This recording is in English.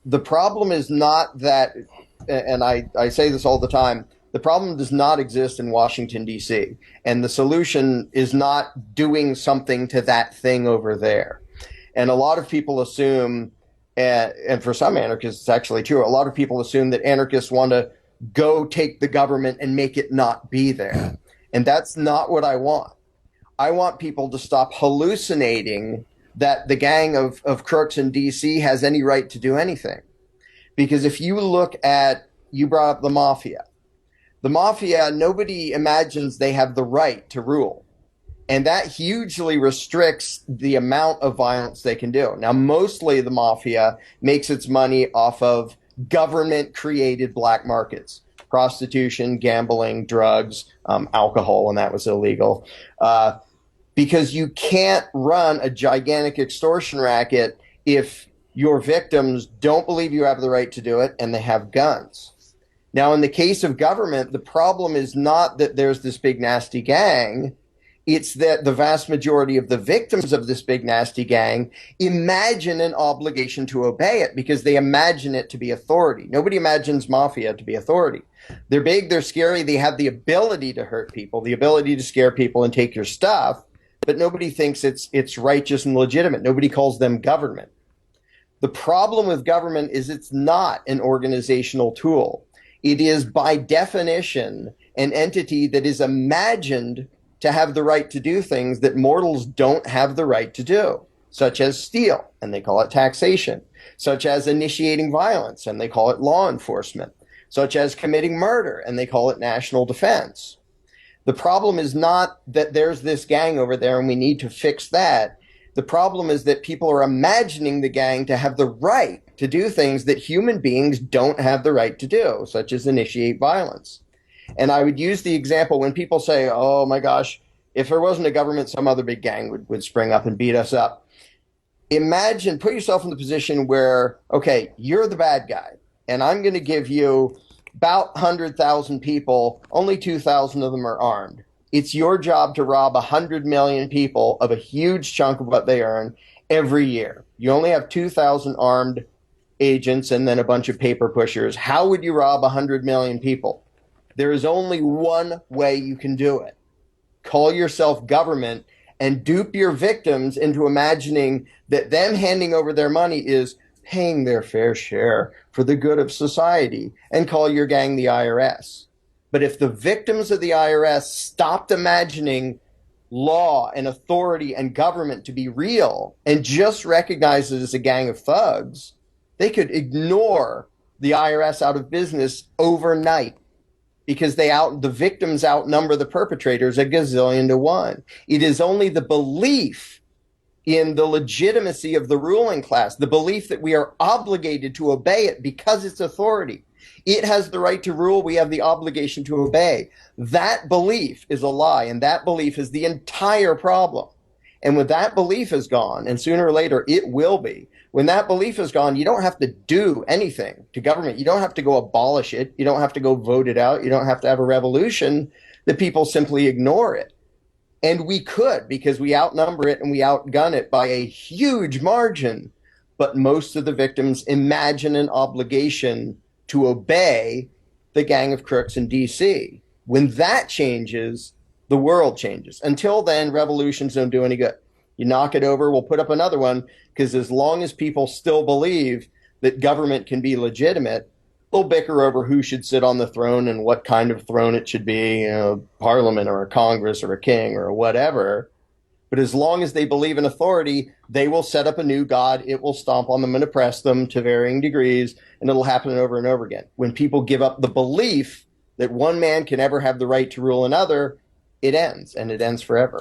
The problem is not that, and I say this all the time, the problem does not exist in Washington, D.C., and the solution is not doing something to that thing over there. And a lot of people assume, and for some anarchists, it's actually true, a lot of people assume that anarchists want to go take the government and make it not be there. And that's not what I want. I want people to stop hallucinating that the gang of crooks in D.C. has any right to do anything. Because if you look at, you brought up the mafia, nobody imagines they have the right to rule. And that hugely restricts the amount of violence they can do. Now, mostly the mafia makes its money off of government-created black markets, prostitution, gambling, drugs, alcohol, and that was illegal. Because you can't run a gigantic extortion racket if your victims don't believe you have the right to do it and they have guns. Now, in the case of government, the problem is not that there's this big nasty gang. It's that the vast majority of the victims of this big nasty gang imagine an obligation to obey it because they imagine it to be authority. Nobody imagines mafia to be authority. They're big, they're scary, they have the ability to hurt people, the ability to scare people and take your stuff, but nobody thinks it's righteous and legitimate. Nobody calls them government. The problem with government is it's not an organizational tool. It is by definition an entity that is imagined to have the right to do things that mortals don't have the right to do, such as steal, and they call it taxation, such as initiating violence, and they call it law enforcement, such as committing murder, and they call it national defense. The problem is not that there's this gang over there and we need to fix that. The problem is that people are imagining the gang to have the right to do things that human beings don't have the right to do, such as initiate violence. And I would use the example when people say, oh my gosh, if there wasn't a government, some other big gang would spring up and beat us up. Imagine, put yourself in the position where, okay, you're the bad guy, and I'm going to give you about 100,000 people, only 2,000 of them are armed. It's your job to rob 100 million people of a huge chunk of what they earn every year. You only have 2,000 armed agents and then a bunch of paper pushers. How would you rob 100 million people? There is only one way you can do it. Call yourself government and dupe your victims into imagining that them handing over their money is paying their fair share for the good of society, and call your gang the IRS. But if the victims of the IRS stopped imagining law and authority and government to be real and just recognize it as a gang of thugs, they could ignore the IRS out of business overnight because the victims outnumber the perpetrators a gazillion to one. It is only the belief in the legitimacy of the ruling class, the belief that we are obligated to obey it because it's authority. It has the right to rule. We have the obligation to obey. That belief is a lie, and that belief is the entire problem. And when that belief is gone, and sooner or later it will be, when that belief is gone, you don't have to do anything to government. You don't have to go abolish it. You don't have to go vote it out. You don't have to have a revolution. The people simply ignore it. And we could, because we outnumber it and we outgun it by a huge margin. But most of the victims imagine an obligation to obey the gang of crooks in D.C. When that changes, the world changes. Until then, revolutions don't do any good. You knock it over, we'll put up another one, because as long as people still believe that government can be legitimate, they'll bicker over who should sit on the throne and what kind of throne it should be, parliament or a Congress or a king or whatever. But as long as they believe in authority, they will set up a new god. It will stomp on them and oppress them to varying degrees, and it'll happen over and over again. When people give up the belief that one man can ever have the right to rule another, it ends, and it ends forever.